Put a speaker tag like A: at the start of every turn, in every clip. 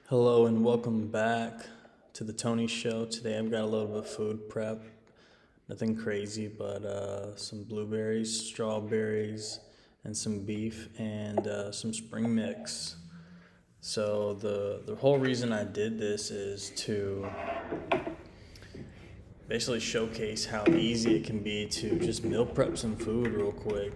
A: Hello and welcome back to the Tony Show. Today I've got a little bit of food prep. Nothing crazy, but some blueberries, strawberries, and some beef and some spring mix. So the whole reason I did this is to basically showcase how easy it can be to just meal prep some food real quick.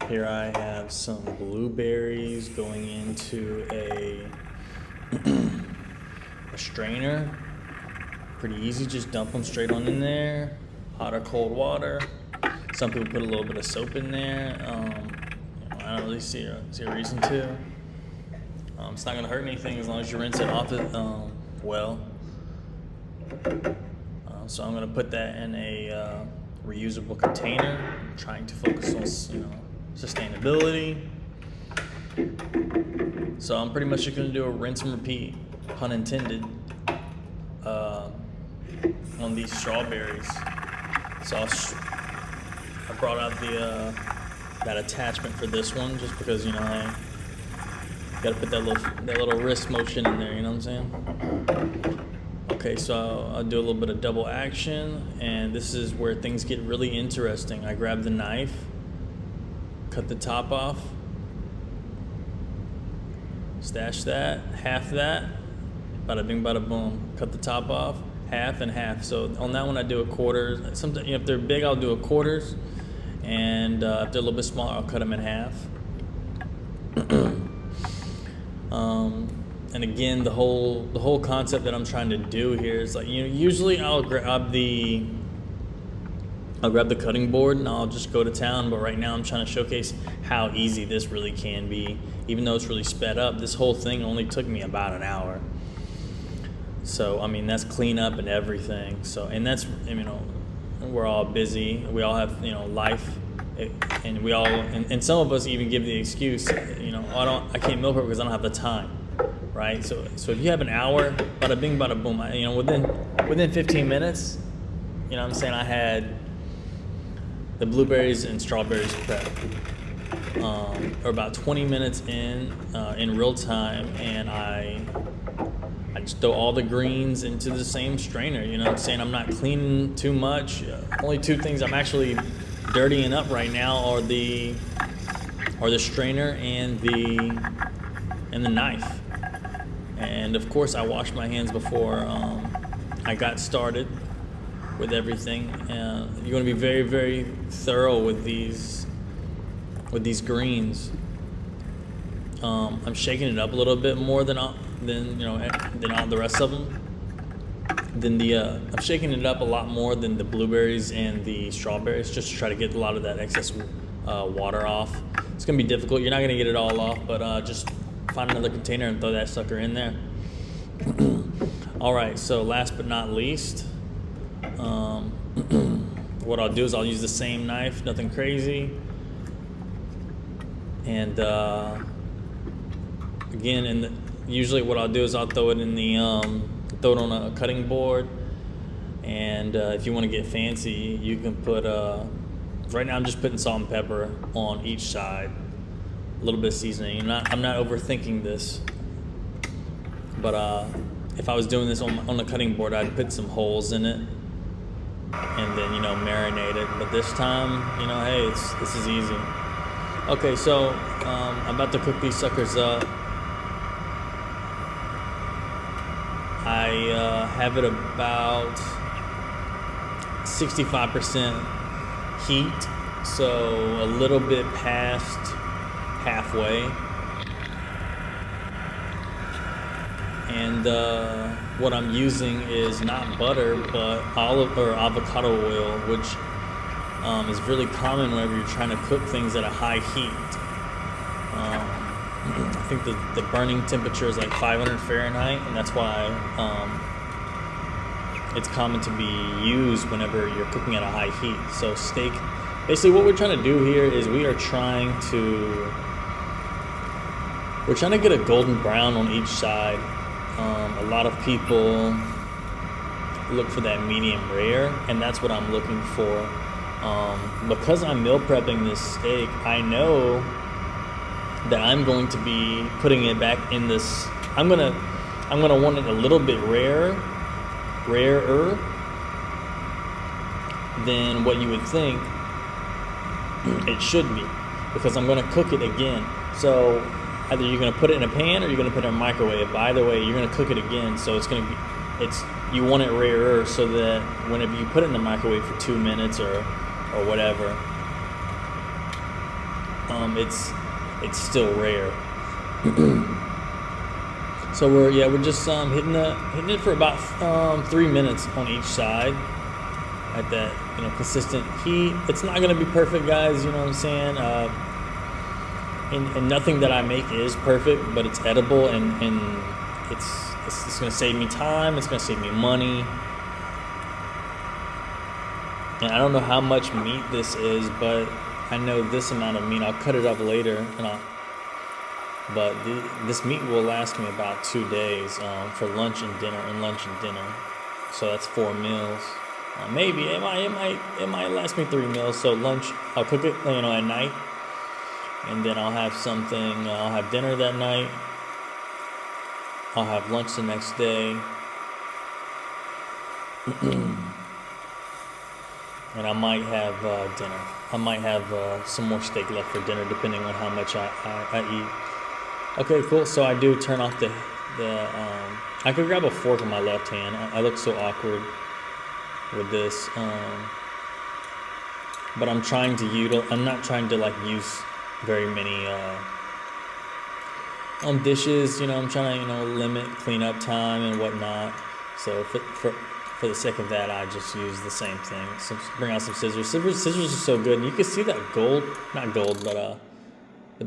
A: Here I have some blueberries going into a strainer. Pretty easy, just dump them straight on in there. Hot or cold water. Some people put a little bit of soap in there. I don't really see a reason to. It's not gonna hurt anything as long as you rinse it off well. So I'm gonna put that in a reusable container. I'm trying to focus on sustainability. So I'm pretty much just gonna do a rinse and repeat, pun intended, on these strawberries. So I brought out that attachment for this one just because I gotta put that little wrist motion in there. You know what I'm saying? Okay, so I'll do a little bit of double action, and this is where things get really interesting. I grab the knife, cut the top off, stash that, half that, bada bing, bada boom. Cut the top off, half and half. So on that one, I do a quarter. Sometimes, if they're big, I'll do a quarters, and if they're a little bit smaller, I'll cut them in half. And again, the whole concept that I'm trying to do here is usually I'll grab the cutting board and I'll just go to town, but right now I'm trying to showcase how easy this really can be. Even though it's really sped up, this whole thing only took me about an hour. So, that's cleanup and everything. So, and that's, we're all busy. We all have, life. And we all, and some of us even give the excuse, I can't meal prep because I don't have the time. Right? So if you have an hour, bada bing, bada boom, within 15 minutes, I had the blueberries and strawberries prepped, or about 20 minutes in real time, and I just throw all the greens into the same strainer. I'm not cleaning too much. Only two things I'm actually dirtying up right now are the strainer and the knife. And of course, I washed my hands before I got started with everything. You're going to be very, very thorough with these greens. I'm shaking it up a little bit more than all the rest of them. I'm shaking it up a lot more than the blueberries and the strawberries, just to try to get a lot of that excess water off. It's going to be difficult. You're not going to get it all off, but just find another container and throw that sucker in there. All right, so last but not least, what I'll do is I'll use the same knife, nothing crazy. And again, usually what I'll do is I'll throw it throw it on a cutting board. And if you want to get fancy, you can put, right now I'm just putting salt and pepper on each side. A little bit of seasoning. I'm not overthinking this, but if I was doing this on the cutting board, I'd put some holes in it and then marinate it. But this time, hey, this is easy. Okay, so I'm about to cook these suckers up. I have it about 65% heat, so a little bit past halfway. And what I'm using is not butter, but olive or avocado oil, which is really common whenever you're trying to cook things at a high heat. I think the burning temperature is like 500 Fahrenheit, and that's why it's common to be used whenever you're cooking at a high heat. So steak, basically what we're trying to do here is we're trying to get a golden brown on each side. A lot of people look for that medium rare, and that's what I'm looking for. Because I'm meal prepping this steak, I know that I'm going to be putting it back in this. I'm gonna want it a little bit rarer than what you would think it should be, because I'm gonna cook it again. So either you're gonna put it in a pan or you're gonna put it in a microwave. But either way, you're gonna cook it again. So you want it rarer so that whenever you put it in the microwave for 2 minutes or whatever, it's still rare. So we're just hitting it for about 3 minutes on each side at that consistent heat. It's not gonna be perfect, guys. You know what I'm saying? And nothing that I make is perfect, but it's edible, and it's gonna save me time. It's gonna save me money. And I don't know how much meat this is, but I know this amount of meat. I'll cut it up later, but this meat will last me about 2 days for lunch and dinner. So that's 4 meals. Maybe it might last me 3 meals. So lunch, I'll cook it at night, and then I'll have something. I'll have dinner that night. I'll have lunch the next day. And I might have dinner. I might have some more steak left for dinner, depending on how much I eat. Okay, cool. So I do turn off the I could grab a fork in my left hand. I look so awkward with this. But I'm trying to I'm not trying to use very many dishes. I'm trying to limit cleanup time and whatnot. So for the sake of that, I just use the same thing. So bring out some scissors. Scissors are so good, and you can see that not gold, but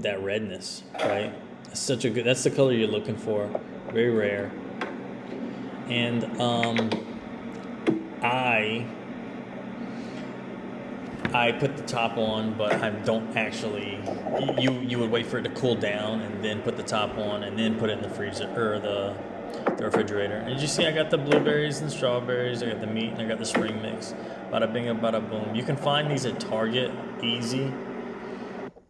A: that redness, right? It's that's the color you're looking for. Very rare. And I put the top on, but I don't actually. You would wait for it to cool down and then put the top on and then put it in the freezer or the refrigerator. And you see, I got the blueberries and strawberries. I got the meat and I got the spring mix. Bada bing, bada boom. You can find these at Target, easy.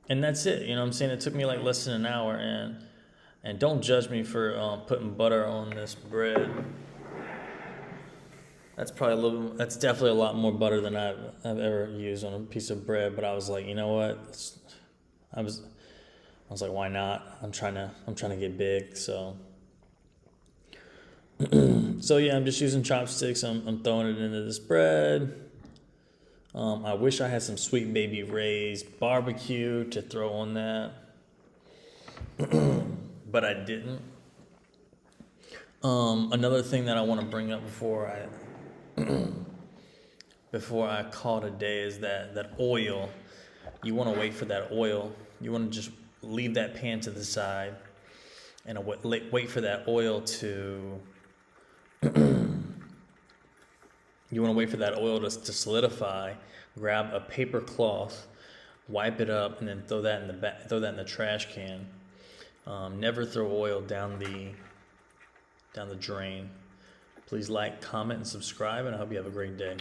A: And that's it. You know what I'm saying? It took me less than an hour. And don't judge me for putting butter on this bread. That's that's definitely a lot more butter than I've ever used on a piece of bread. But I was like, you know what? I was like, why not? I'm trying to get big. So yeah, I'm just using chopsticks. I'm throwing it into this bread. I wish I had some Sweet Baby Ray's barbecue to throw on that, but I didn't. Another thing that I want to bring up before I call it a day is that oil. You want to wait for that oil. You want to just leave that pan to the side and wait for that oil to. You want to wait for that oil to solidify. Grab a paper cloth, wipe it up, and then throw that in the trash can. Never throw oil down the drain. Please like, comment, and subscribe, and I hope you have a great day.